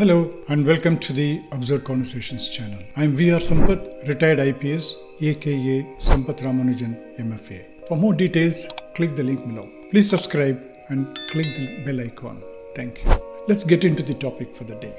Hello and welcome to the Observe Conversations channel. I am VR Sampath, retired IPS, aka Sampath Ramanujan MFA. For more details, click the link below. Please subscribe and click the bell icon. Thank you. Let's get into the topic for the day.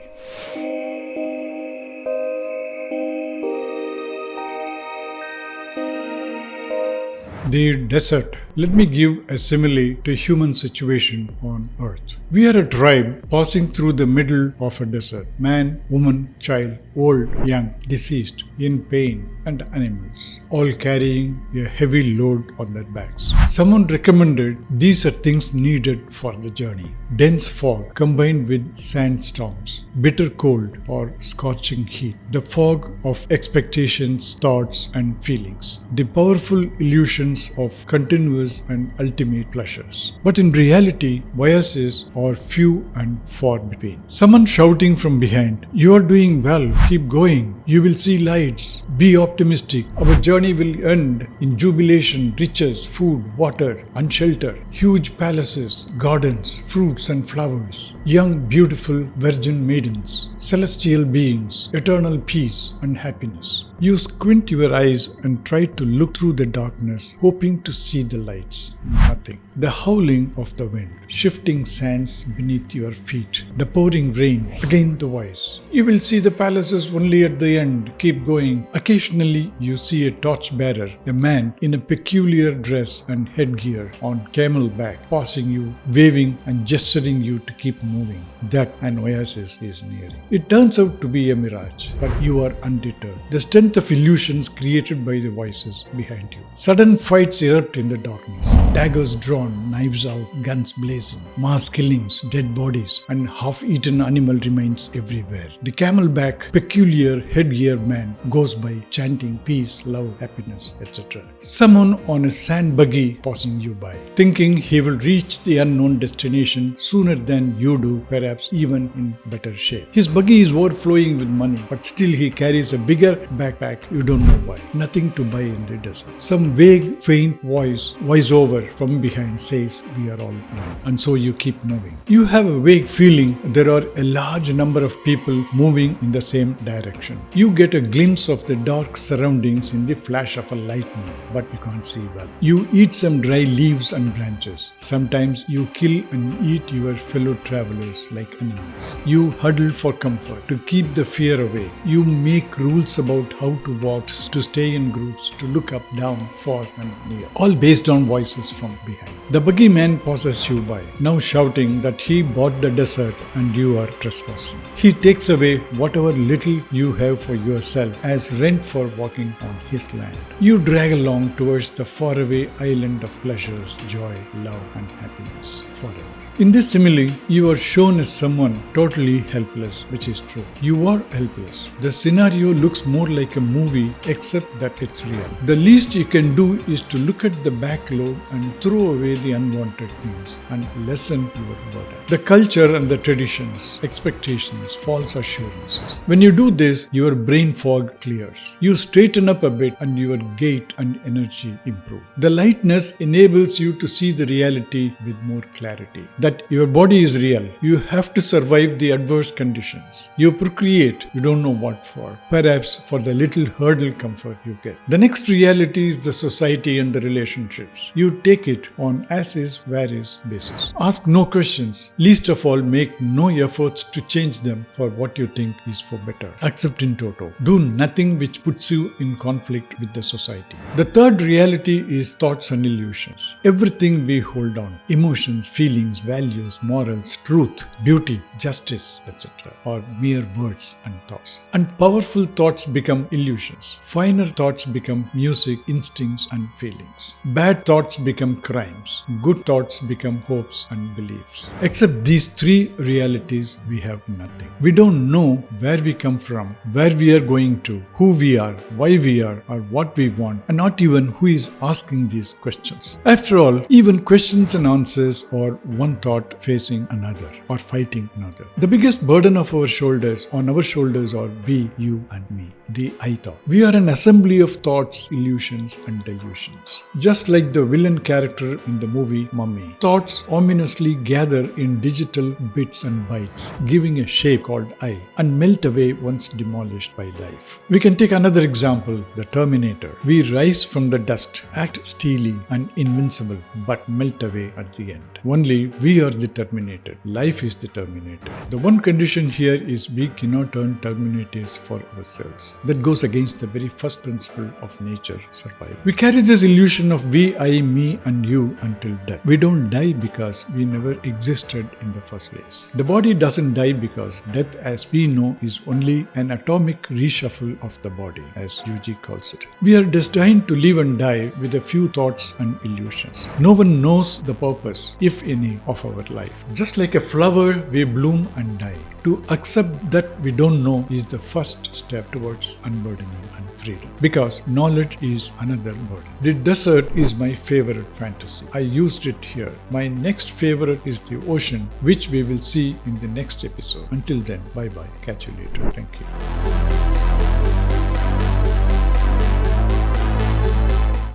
The desert. Let me give a simile to a human situation on earth. We are a tribe passing through the middle of a desert. Man, woman, child, old, young, deceased, in pain, and animals, all carrying a heavy load on their backs. Someone recommended these are things needed for the journey. Dense fog combined with sandstorms, bitter cold or scorching heat, the fog of expectations, thoughts, and feelings, the powerful illusions of continuous and ultimate pleasures. But in reality, oases are few and far between. Someone shouting from behind, "You are doing well, keep going, you will see lights, be optimistic, our journey will end in jubilation, riches, food, water, and shelter, huge palaces, gardens, fruits and flowers, young, beautiful, virgin maidens, celestial beings, eternal peace and happiness." You squint your eyes and try to look through the darkness, hoping to see the lights. Nothing. The howling of the wind, shifting sands beneath your feet, the pouring rain, again the voice. "You will see the palaces only at the end, keep going." Occasionally you see a torchbearer, a man in a peculiar dress and headgear on camel back, passing you, waving and gesturing you to keep moving. That an oasis is nearing. It turns out to be a mirage, but you are undeterred. The strength of illusions created by the voices behind you. Sudden fights erupt in the darkness. Daggers drawn, knives out, guns blazing, mass killings, dead bodies, and half-eaten animal remains everywhere. The camelback, peculiar headgear man goes by chanting peace, love, happiness, etc. Someone on a sand buggy passing you by, thinking he will reach the unknown destination sooner than you do, perhaps even in better shape. His buggy is overflowing with money, but still he carries a bigger backpack. You don't know why. Nothing to buy in the desert. Some vague, faint voice-over from behind says, "We are all one." And so you keep moving. You have a vague feeling there are a large number of people moving in the same direction. You get a glimpse of the dark surroundings in the flash of a lightning, but you can't see well. You eat some dry leaves and branches. Sometimes you kill and eat your fellow travelers like animals. You huddle for comfort, to keep the fear away. You make rules about how to walk, to stay in groups, to look up, down, far and near, all based on voices from behind. The buggy man passes you by, now shouting that he bought the desert and you are trespassing. He takes away whatever little you have for yourself as rent for walking on his land. You drag along towards the faraway island of pleasures, joy, love and happiness forever. In this simile, you are shown as someone totally helpless, which is true. You are helpless. The scenario looks more like a movie, except that it's real. The least you can do is to look at the backload and throw away the unwanted things and lessen your burden. The culture and the traditions, expectations, false assurances. When you do this, your brain fog clears. You straighten up a bit and your gait and energy improve. The lightness enables you to see the reality with more clarity. That your body is real. You have to survive the adverse conditions. You procreate, you don't know what for. Perhaps for the little hurdle comfort you get. The next reality is the society and the relationships. You take it on as is, where is basis. Ask no questions. Least of all, make no efforts to change them for what you think is for better. Accept in toto. Do nothing which puts you in conflict with the society. The third reality is thoughts and illusions. Everything we hold on, emotions, feelings, values, morals, truth, beauty, justice, etc. are mere words and thoughts. And powerful thoughts become illusions. Finer thoughts become music, instincts and feelings. Bad thoughts become crimes. Good thoughts become hopes and beliefs. Except these three realities, we have nothing. We don't know where we come from, where we are going to, who we are, why we are, or what we want, and not even who is asking these questions. After all, even questions and answers are one thought facing another or fighting another. The biggest burden of on our shoulders are we, you and me. the I thought. We are an assembly of thoughts, illusions, and delusions. Just like the villain character in the movie Mummy, thoughts ominously gather in digital bits and bytes, giving a shape called I, and melt away once demolished by life. We can take another example, the Terminator. We rise from the dust, act steely and invincible, but melt away at the end. Only we are the Terminator. Life is the Terminator. The one condition here is we cannot turn Terminators for ourselves. That goes against the very first principle of nature, survival. We carry this illusion of we, I, me, and you until death. We don't die because we never existed in the first place. The body doesn't die because death, as we know, is only an atomic reshuffle of the body, as Yuji calls it. We are destined to live and die with a few thoughts and illusions. No one knows the purpose, if any, of our life. Just like a flower, we bloom and die. To accept that we don't know is the first step towards unburdening and freedom. Because knowledge is another burden. The desert is my favorite fantasy. I used it here. My next favorite is the ocean, which we will see in the next episode. Until then, bye bye. Catch you later. Thank you.